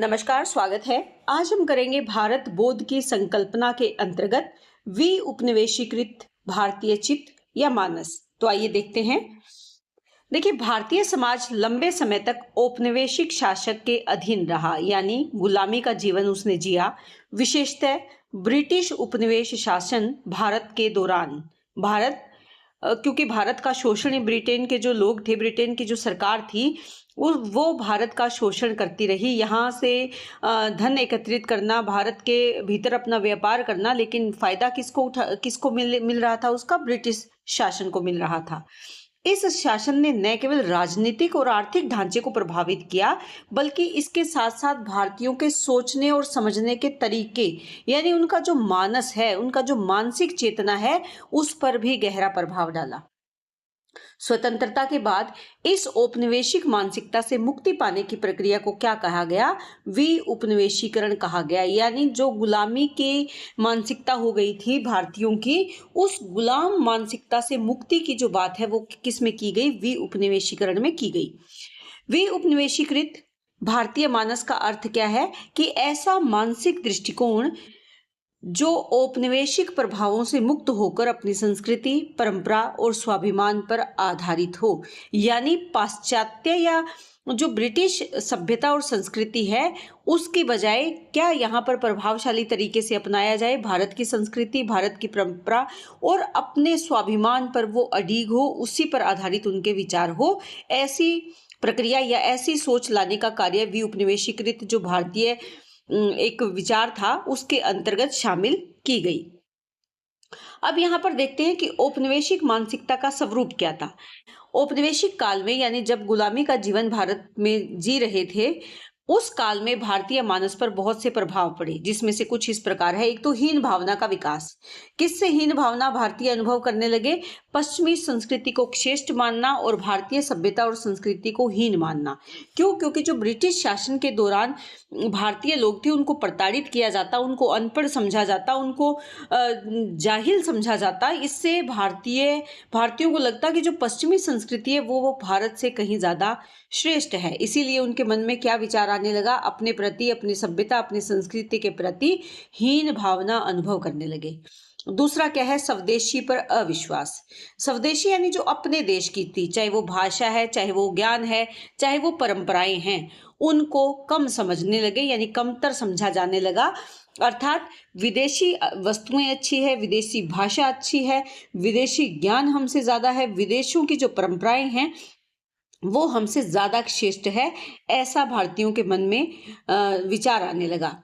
नमस्कार, स्वागत है। आज हम करेंगे भारत बोध की संकल्पना के अंतर्गत उपनिवेशीकृत भारतीय चित्त या मानस। तो आइए देखते हैं। देखिए, भारतीय समाज लंबे समय तक औपनिवेशिक शासक के अधीन रहा, यानी गुलामी का जीवन उसने जिया। विशेषतः ब्रिटिश उपनिवेश शासन भारत के दौरान क्योंकि भारत का शोषण ब्रिटेन के जो लोग थे, ब्रिटेन की जो सरकार थी, वो भारत का शोषण करती रही। यहाँ से धन एकत्रित करना, भारत के भीतर अपना व्यापार करना, लेकिन फायदा किसको मिल रहा था? उसका ब्रिटिश शासन को मिल रहा था। इस शासन ने न केवल राजनीतिक और आर्थिक ढांचे को प्रभावित किया, बल्कि इसके साथ साथ भारतीयों के सोचने और समझने के तरीके, यानी उनका जो मानस है, उनका जो मानसिक चेतना है, उस पर भी गहरा प्रभाव डाला। स्वतंत्रता के बाद इस औपनिवेशिक मानसिकता से मुक्ति पाने की प्रक्रिया को क्या कहा गया? उपनिवेशीकरण कहा गया। यानी जो गुलामी की मानसिकता हो गई थी भारतीयों की, उस गुलाम मानसिकता से मुक्ति की जो बात है वो किस में की गई? उपनिवेशीकरण में की गई। उपनिवेशीकृत भारतीय मानस का अर्थ क्या है? कि ऐसा मानसिक दृष्टिकोण जो औपनिवेशिक प्रभावों से मुक्त होकर अपनी संस्कृति, परंपरा और स्वाभिमान पर आधारित हो। यानी पाश्चात्य या जो ब्रिटिश सभ्यता और संस्कृति है, उसकी बजाय क्या यहाँ पर प्रभावशाली तरीके से अपनाया जाए भारत की संस्कृति, भारत की परंपरा और अपने स्वाभिमान पर वो अडिग हो, उसी पर आधारित उनके विचार हो। ऐसी प्रक्रिया या ऐसी सोच लाने का कार्य उपनिवेशीकृत जो भारतीय एक विचार था, उसके अंतर्गत शामिल की गई। अब यहाँ पर देखते हैं कि औपनिवेशिक मानसिकता का स्वरूप क्या था। औपनिवेशिक काल में, यानी जब गुलामी का जीवन भारत में जी रहे थे, उस काल में भारतीय मानस पर बहुत से प्रभाव पड़े, जिसमें से कुछ इस प्रकार है। एक तो हीन भावना का विकास। किससे हीन भावना भारतीय अनुभव करने लगे? पश्चिमी संस्कृति को श्रेष्ठ मानना और भारतीय सभ्यता और संस्कृति को हीन मानना। क्यों? क्योंकि जो ब्रिटिश शासन के दौरान भारतीय लोग थे, उनको प्रताड़ित किया जाता, उनको अनपढ़ समझा जाता, उनको जाहिल समझा जाता। इससे भारतीयों को लगता कि जो पश्चिमी संस्कृति है वो भारत से कहीं ज्यादा श्रेष्ठ है। इसीलिए उनके मन में क्या विचार आने लगा? अपने प्रति, अपनी सभ्यता, अपनी संस्कृति के प्रति हीन भावना अनुभव करने लगे। दूसरा क्या है? स्वदेशी पर अविश्वास। स्वदेशी यानी जो अपने देश की थी, चाहे वो भाषा है, चाहे वो ज्ञान है, चाहे वो परंपराएं हैं, उनको कम समझने लगे, यानी कमतर समझा जाने लगा। अर्थात विदेशी वस्तुएं अच्छी है, विदेशी भाषा अच्छी है, विदेशी ज्ञान हमसे ज्यादा है, विदेशों की जो परंपराएं हैं वो हमसे ज्यादा श्रेष्ठ है, ऐसा भारतीयों के मन में विचार आने लगा।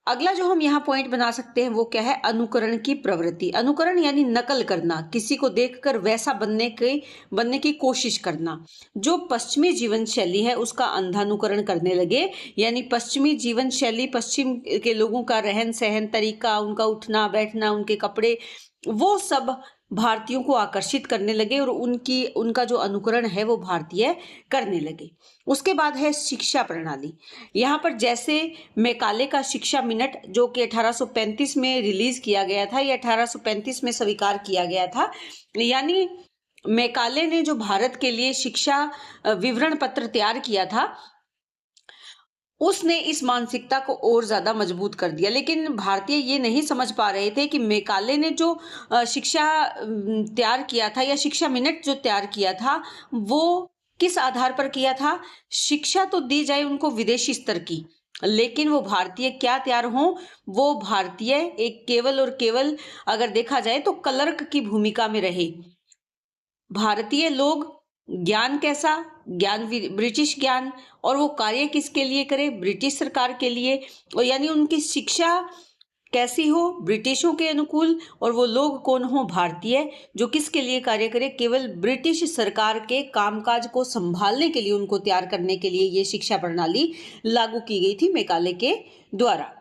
अगला जो हम यहाँ पॉइंट बना सकते हैं वो क्या है? अनुकरण की प्रवृत्ति। अनुकरण यानी नकल करना, किसी को देखकर वैसा बनने की कोशिश करना। जो पश्चिमी जीवन शैली है उसका अंधानुकरण करने लगे। यानी पश्चिमी जीवन शैली, पश्चिम के लोगों का रहन सहन तरीका, उनका उठना बैठना, उनके कपड़े, वो सब भारतीयों को आकर्षित करने लगे और उनका जो अनुकरण है वो भारतीय करने लगे। उसके बाद है शिक्षा प्रणाली। यहाँ पर जैसे मैकाले का शिक्षा मिनट, जो कि 1835 में रिलीज किया गया था या 1835 में स्वीकार किया गया था, यानी मैकाले ने जो भारत के लिए शिक्षा विवरण पत्र तैयार किया था, उसने इस मानसिकता को और ज्यादा मजबूत कर दिया। लेकिन भारतीय ये नहीं समझ पा रहे थे कि मैकाले ने जो शिक्षा तैयार किया था या शिक्षा मिनट जो तैयार किया था, वो किस आधार पर किया था? शिक्षा तो दी जाए उनको विदेशी स्तर की, लेकिन वो भारतीय क्या तैयार हो? वो भारतीय एक केवल और केवल, अगर देखा जाए तो क्लर्क की भूमिका में रहे। भारतीय लोग ज्ञान कैसा? ज्ञान ब्रिटिश ज्ञान, और वो कार्य किसके लिए करे? ब्रिटिश सरकार के लिए। और यानी उनकी शिक्षा कैसी हो? ब्रिटिशों के अनुकूल। और वो लोग कौन हो? भारतीय, जो किसके लिए कार्य करे? केवल ब्रिटिश सरकार के कामकाज को संभालने के लिए, उनको तैयार करने के लिए ये शिक्षा प्रणाली लागू की गई थी मैकाले के द्वारा।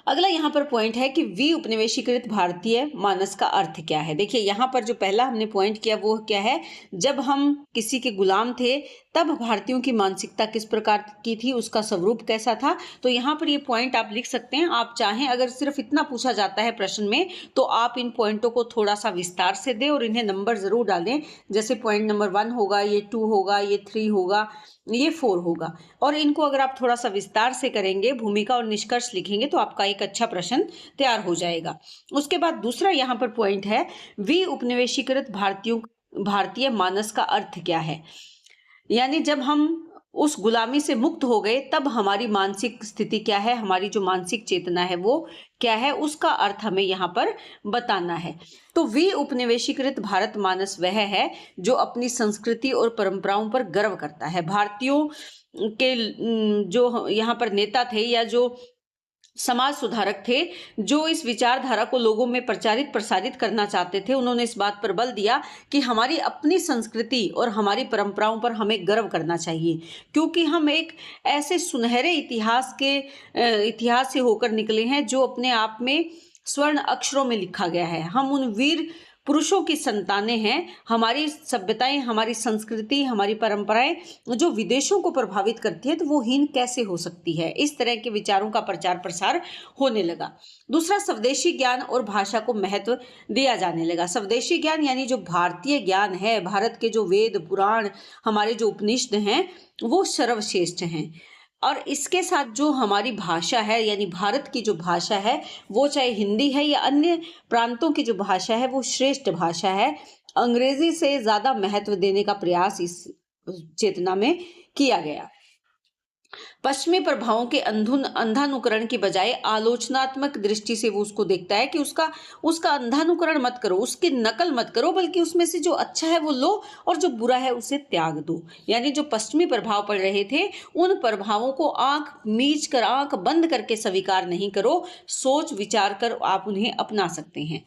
अगला यहाँ पर पॉइंट है कि उपनिवेशीकृत भारतीय मानस का अर्थ क्या है। देखिए, यहाँ पर जो पहला हमने पॉइंट किया वो क्या है? जब हम किसी के गुलाम थे तब भारतीयों की मानसिकता किस प्रकार की थी, उसका स्वरूप कैसा था। तो यहाँ पर ये पॉइंट आप लिख सकते हैं। आप चाहें, अगर सिर्फ इतना पूछा जाता है प्रश्न में, तो आप इन पॉइंटों को थोड़ा सा विस्तार से दें और इन्हें नंबर जरूर डालें। जैसे पॉइंट नंबर 1 होगा, ये 2 होगा, ये 3 होगा, ये 4 होगा। और इनको अगर आप थोड़ा सा विस्तार से करेंगे, भूमिका और निष्कर्ष लिखेंगे, तो आपका एक अच्छा प्रश्न तैयार हो जाएगा। उसके बाद दूसरा यहाँ पर पॉइंट है, उपनिवेशीकृत भारतीय मानस का अर्थ क्या है। यानी जब हम उस गुलामी से मुक्त हो गए तब हमारी मानसिक स्थिति क्या है, हमारी जो मानसिक चेतना है वो क्या है, उसका अर्थ हमें यहाँ पर बताना है। तो उपनिवेशीकृत भारत मानस वह है जो अपनी संस्कृति और परंपराओं पर गर्व करता है। भारतीयों के जो यहाँ पर नेता थे या जो समाज सुधारक थे, जो इस विचारधारा को लोगों में प्रचारित प्रसारित करना चाहते थे, उन्होंने इस बात पर बल दिया कि हमारी अपनी संस्कृति और हमारी परंपराओं पर हमें गर्व करना चाहिए, क्योंकि हम एक ऐसे सुनहरे इतिहास से होकर निकले हैं जो अपने आप में स्वर्ण अक्षरों में लिखा गया है। हम उन वीर पुरुषों की संतानें हैं। हमारी सभ्यताएं, हमारी संस्कृति, हमारी परंपराएं जो विदेशों को प्रभावित करती है, तो वो हीन कैसे हो सकती है। इस तरह के विचारों का प्रचार प्रसार होने लगा। दूसरा, स्वदेशी ज्ञान और भाषा को महत्व दिया जाने लगा। स्वदेशी ज्ञान यानी जो भारतीय ज्ञान है, भारत के जो वेद पुराण, हमारे जो उपनिषद हैं, वो सर्वश्रेष्ठ हैं। और इसके साथ जो हमारी भाषा है, यानी भारत की जो भाषा है, वो चाहे हिंदी है या अन्य प्रांतों की जो भाषा है, वो श्रेष्ठ भाषा है। अंग्रेजी से ज्यादा महत्व देने का प्रयास इस चेतना में किया गया। पश्चिमी प्रभावों के अंधानुकरण की बजाय आलोचनात्मक दृष्टि से वो उसको देखता है कि उसका अंधानुकरण मत करो, उसकी नकल मत करो, बल्कि उसमें से जो अच्छा है वो लो और जो बुरा है उसे त्याग दो। यानी जो पश्चिमी प्रभाव पड़ रहे थे, उन प्रभावों को आंख मीच कर, आंख बंद करके स्वीकार नहीं करो, सोच विचार कर आप उन्हें अपना सकते हैं।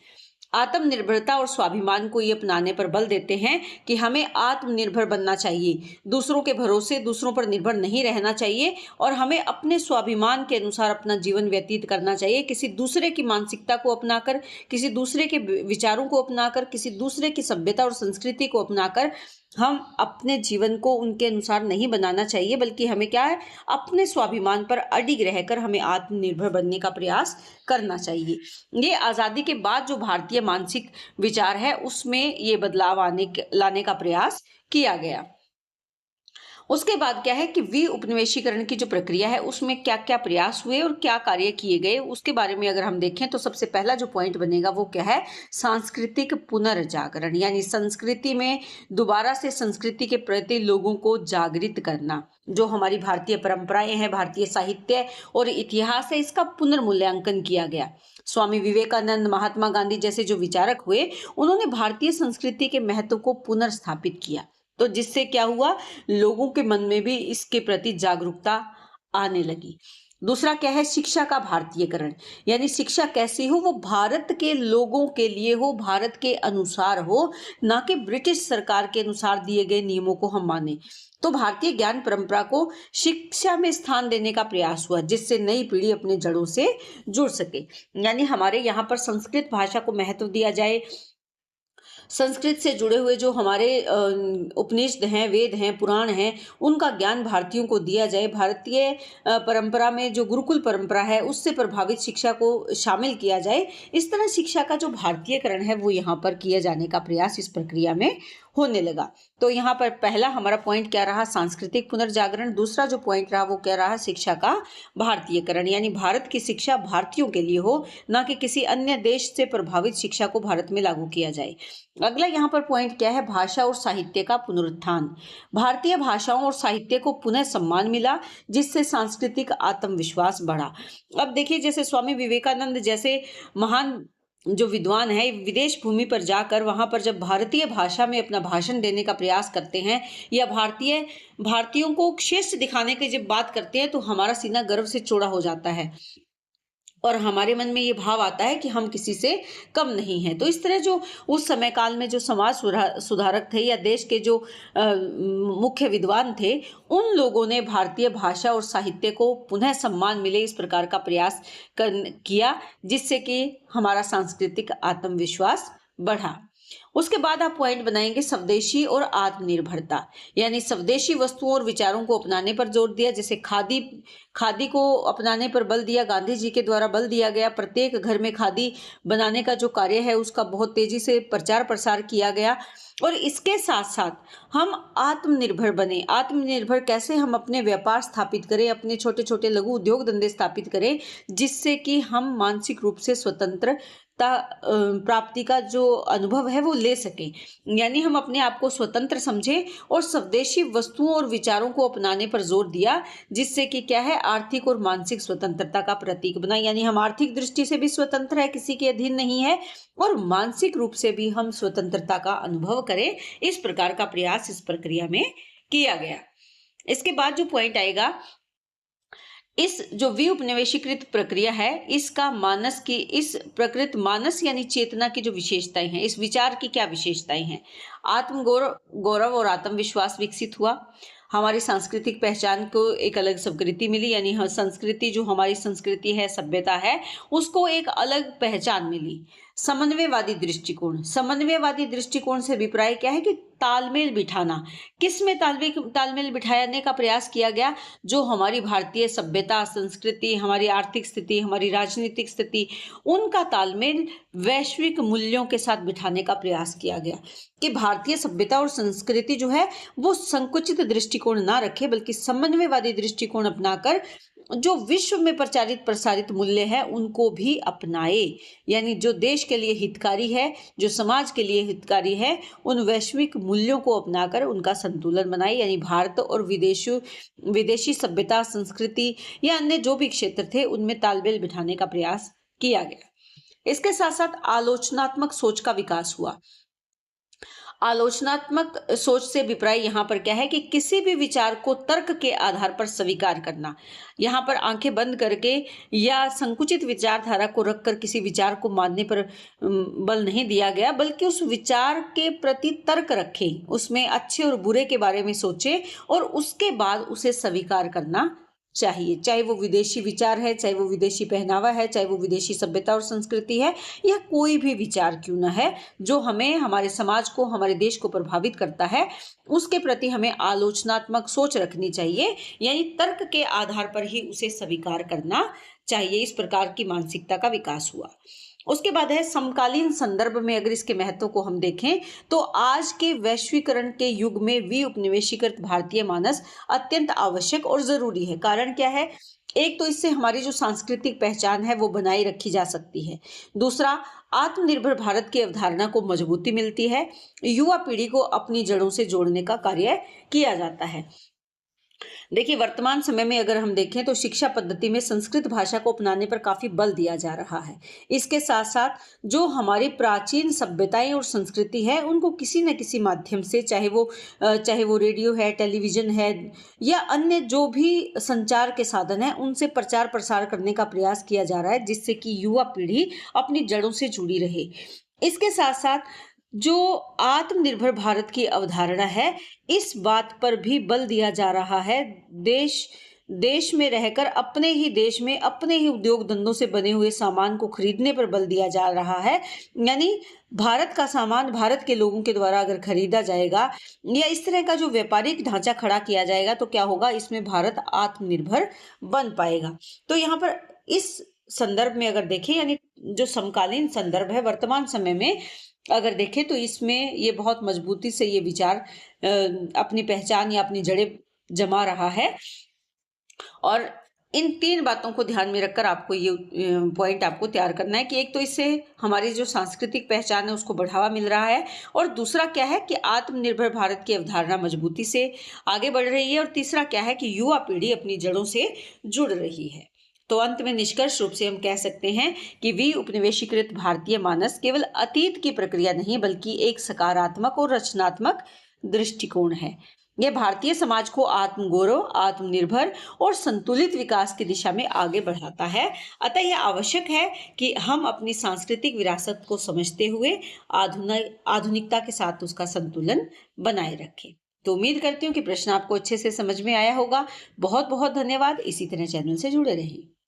आत्मनिर्भरता और स्वाभिमान को ये अपनाने पर बल देते हैं कि हमें आत्मनिर्भर बनना चाहिए, दूसरों के भरोसे, दूसरों पर निर्भर नहीं रहना चाहिए और हमें अपने स्वाभिमान के अनुसार अपना जीवन व्यतीत करना चाहिए। किसी दूसरे की मानसिकता को अपनाकर, किसी दूसरे के विचारों को अपनाकर, किसी दूसरे की सभ्यता और संस्कृति को अपनाकर हम अपने जीवन को उनके अनुसार नहीं बनाना चाहिए, बल्कि हमें क्या है, अपने स्वाभिमान पर अडिग रहकर हमें आत्मनिर्भर बनने का प्रयास करना चाहिए। ये आज़ादी के बाद जो भारतीय मानसिक विचार है, उसमें ये बदलाव लाने का प्रयास किया गया। उसके बाद क्या है कि उपनिवेशीकरण की जो प्रक्रिया है, उसमें क्या क्या प्रयास हुए और क्या कार्य किए गए, उसके बारे में अगर हम देखें तो सबसे पहला जो पॉइंट बनेगा वो क्या है, सांस्कृतिक पुनर्जागरण। यानी संस्कृति में दोबारा से संस्कृति के प्रति लोगों को जागृत करना। जो हमारी भारतीय परंपराएं हैं, भारतीय साहित्य और इतिहास है, इसका पुनर्मूल्यांकन किया गया। स्वामी विवेकानंद, महात्मा गांधी जैसे जो विचारक हुए, उन्होंने भारतीय संस्कृति के महत्व को पुनर्स्थापित किया। तो जिससे क्या हुआ, लोगों के मन में भी इसके प्रति जागरूकता आने लगी। दूसरा क्या है, शिक्षा का भारतीयकरण। यानी शिक्षा कैसी हो, वो भारत के लोगों के लिए हो, भारत के अनुसार हो, ना कि ब्रिटिश सरकार के अनुसार दिए गए नियमों को हम माने। तो भारतीय ज्ञान परंपरा को शिक्षा में स्थान देने का प्रयास हुआ, जिससे नई पीढ़ी अपने जड़ों से जुड़ सके। यानी हमारे यहाँ पर संस्कृत भाषा को महत्व दिया जाए, संस्कृत से जुड़े हुए जो हमारे उपनिषद हैं, वेद हैं, पुराण हैं, उनका ज्ञान भारतीयों को दिया जाए। भारतीय परंपरा में जो गुरुकुल परंपरा है, उससे प्रभावित शिक्षा को शामिल किया जाए। इस तरह शिक्षा का जो भारतीयकरण है वो यहाँ पर किए जाने का प्रयास इस प्रक्रिया में होने लगा। तो यहाँ पर पहला हमारा पॉइंट क्या रहा, सांस्कृतिक पुनर्जागरण। दूसरा जो पॉइंट रहा वो क्या रहा, शिक्षा का भारतीयकरण। यानी भारत की शिक्षा भारतीयों के लिए हो, ना कि किसी अन्य देश से प्रभावित शिक्षा को भारत में लागू किया जाए। अगला यहाँ पर पॉइंट क्या है, भाषा और साहित्य का पुनरुत्थान। भारतीय भाषाओं और साहित्य को पुनः सम्मान मिला, जिससे सांस्कृतिक आत्मविश्वास बढ़ा। अब देखिए, जैसे स्वामी विवेकानंद जैसे महान जो विद्वान है, विदेश भूमि पर जाकर वहां पर जब भारतीय भाषा में अपना भाषण देने का प्रयास करते हैं या भारतीयों को श्रेष्ठ दिखाने की जब बात करते हैं, तो हमारा सीना गर्व से चौड़ा हो जाता है और हमारे मन में ये भाव आता है कि हम किसी से कम नहीं हैं। तो इस तरह जो उस समय काल में जो समाज सुधारक थे या देश के जो मुख्य विद्वान थे, उन लोगों ने भारतीय भाषा और साहित्य को पुनः सम्मान मिले, इस प्रकार का प्रयास किया, जिससे कि हमारा सांस्कृतिक आत्मविश्वास बढ़ा। उसके बाद आप पॉइंट बनाएंगे स्वदेशी और आत्मनिर्भरता, यानी स्वदेशी वस्तुओं और विचारों को अपनाने पर जोर दिया। जैसे खादी खादी को अपनाने पर बल दिया, गांधी जी के द्वारा बल दिया गया। प्रत्येक घर में खादी बनाने का जो कार्य है उसका बहुत तेजी से प्रचार प्रसार किया गया। और इसके साथ साथ हम आत्मनिर्भर बने। आत्मनिर्भर कैसे? हम अपने व्यापार स्थापित करें, अपने छोटे छोटे लघु उद्योग धंधे स्थापित करें, जिससे कि हम मानसिक रूप से स्वतंत्रता प्राप्ति का जो अनुभव है वो ले सकें। यानी हम अपने आप को स्वतंत्र समझें और स्वदेशी वस्तुओं और विचारों को अपनाने पर जोर दिया, जिससे कि क्या है, आर्थिक और मानसिक स्वतंत्रता का प्रतीक बना। यानी हम आर्थिक दृष्टि से भी स्वतंत्र है, किसी के अधीन नहीं है, और मानसिक रूप से भी हम स्वतंत्रता का अनुभव करें। इस प्रकार का प्रयास इस प्रक्रिया में किया गया। इसके बाद जो पॉइंट आएगा, इस जो विउपनिवेशीकृत प्रक्रिया है, इसका मानस की, इस प्रकृत मानस यानी चेतना की जो विशेषताएं हैं, इस विचार की क्या विशेषताएं हैं? आत्म गौरव और आत्मविश्वास विकसित हुआ। हमारी सांस्कृतिक पहचान को एक अलग स्वीकृति मिली, यानी संस्कृति, जो हमारी संस्कृति है, सभ्यता है, उसको एक अलग पहचान मिली। समन्वयवादी दृष्टिकोण, समन्वयवादी दृष्टिकोण से अभिप्राय क्या है कि तालमेल बिठाना। किस में तालमेल बिठाने का प्रयास किया गया? जो हमारी भारतीय सभ्यता, संस्कृति, हमारी आर्थिक स्थिति, हमारी राजनीतिक स्थिति, उनका तालमेल वैश्विक मूल्यों के साथ बिठाने का प्रयास किया गया, कि भारतीय सभ्यता और संस्कृति जो है वो संकुचित दृष्टिकोण ना रखे, बल्कि समन्वयवादी दृष्टिकोण अपनाकर जो विश्व में प्रचारित प्रसारित मूल्य है उनको भी अपनाए। यानी जो देश के लिए हितकारी है, जो समाज के लिए हितकारी है, उन वैश्विक मूल्यों को अपनाकर उनका संतुलन बनाए। यानी भारत और विदेशी सभ्यता, संस्कृति या अन्य जो भी क्षेत्र थे उनमें तालमेल बिठाने का प्रयास किया गया। इसके साथ साथ आलोचनात्मक सोच का विकास हुआ। आलोचनात्मक सोच से अभिप्राय यहाँ पर क्या है कि किसी भी विचार को तर्क के आधार पर स्वीकार करना। यहाँ पर आंखें बंद करके या संकुचित विचारधारा को रखकर किसी विचार को मानने पर बल नहीं दिया गया, बल्कि उस विचार के प्रति तर्क रखें, उसमें अच्छे और बुरे के बारे में सोचें और उसके बाद उसे स्वीकार करना चाहिए। चाहे वो विदेशी विचार है, चाहे वो विदेशी पहनावा है, चाहे वो विदेशी सभ्यता और संस्कृति है, या कोई भी विचार क्यों ना है जो हमें, हमारे समाज को, हमारे देश को प्रभावित करता है, उसके प्रति हमें आलोचनात्मक सोच रखनी चाहिए। यानी तर्क के आधार पर ही उसे स्वीकार करना चाहिए। इस प्रकार की मानसिकता का विकास हुआ। उसके बाद है समकालीन संदर्भ में अगर इसके महत्व को हम देखें तो आज के वैश्वीकरण के युग में विउपनिवेशीकृत भारतीय मानस अत्यंत आवश्यक और जरूरी है। कारण क्या है? एक तो इससे हमारी जो सांस्कृतिक पहचान है वो बनाए रखी जा सकती है। दूसरा, आत्मनिर्भर भारत की अवधारणा को मजबूती मिलती है। युवा पीढ़ी को अपनी जड़ों से जोड़ने का कार्य किया जाता है। देखिए, वर्तमान समय में अगर हम देखें तो शिक्षा पद्धति में संस्कृत भाषा को अपनाने पर काफी बल दिया जा रहा है। इसके साथ साथ जो हमारी प्राचीन सभ्यताएं और संस्कृति है उनको किसी न किसी माध्यम से, चाहे वो रेडियो है, टेलीविजन है, या अन्य जो भी संचार के साधन है, उनसे प्रचार प्रसार करने का प्रयास किया जा रहा है, जिससे कि युवा पीढ़ी अपनी जड़ों से जुड़ी रहे। इसके साथ साथ जो आत्मनिर्भर भारत की अवधारणा है, इस बात पर भी बल दिया जा रहा है। देश में रहकर अपने ही देश में अपने ही उद्योग धंधों से बने हुए सामान को खरीदने पर बल दिया जा रहा है। यानी भारत का सामान भारत के लोगों के द्वारा अगर खरीदा जाएगा या इस तरह का जो व्यापारिक ढांचा खड़ा किया जाएगा तो क्या होगा? इसमें भारत आत्मनिर्भर बन पाएगा। तो यहाँ पर इस संदर्भ में अगर देखें, यानी जो समकालीन संदर्भ है, वर्तमान समय में अगर देखें तो इसमें ये बहुत मजबूती से ये विचार अपनी पहचान या अपनी जड़ें जमा रहा है। और इन तीन बातों को ध्यान में रखकर आपको ये पॉइंट आपको तैयार करना है कि एक तो इससे हमारी जो सांस्कृतिक पहचान है उसको बढ़ावा मिल रहा है, और दूसरा क्या है कि आत्मनिर्भर भारत की अवधारणा मजबूती से आगे बढ़ रही है, और तीसरा क्या है कि युवा पीढ़ी अपनी जड़ों से जुड़ रही है। तो अंत में निष्कर्ष रूप से हम कह सकते हैं कि विउपनिवेशीकृत भारतीय मानस केवल अतीत की प्रक्रिया नहीं, बल्कि एक सकारात्मक और रचनात्मक दृष्टिकोण है। यह भारतीय समाज को आत्मगौरव, आत्मनिर्भर और संतुलित विकास की दिशा में आगे बढ़ाता है। अतः यह आवश्यक है कि हम अपनी सांस्कृतिक विरासत को समझते हुए आधुनिकता के साथ उसका संतुलन बनाए रखें। तो उम्मीद करती हूँ कि प्रश्न आपको अच्छे से समझ में आया होगा। बहुत बहुत धन्यवाद। इसी तरह चैनल से जुड़े रहें।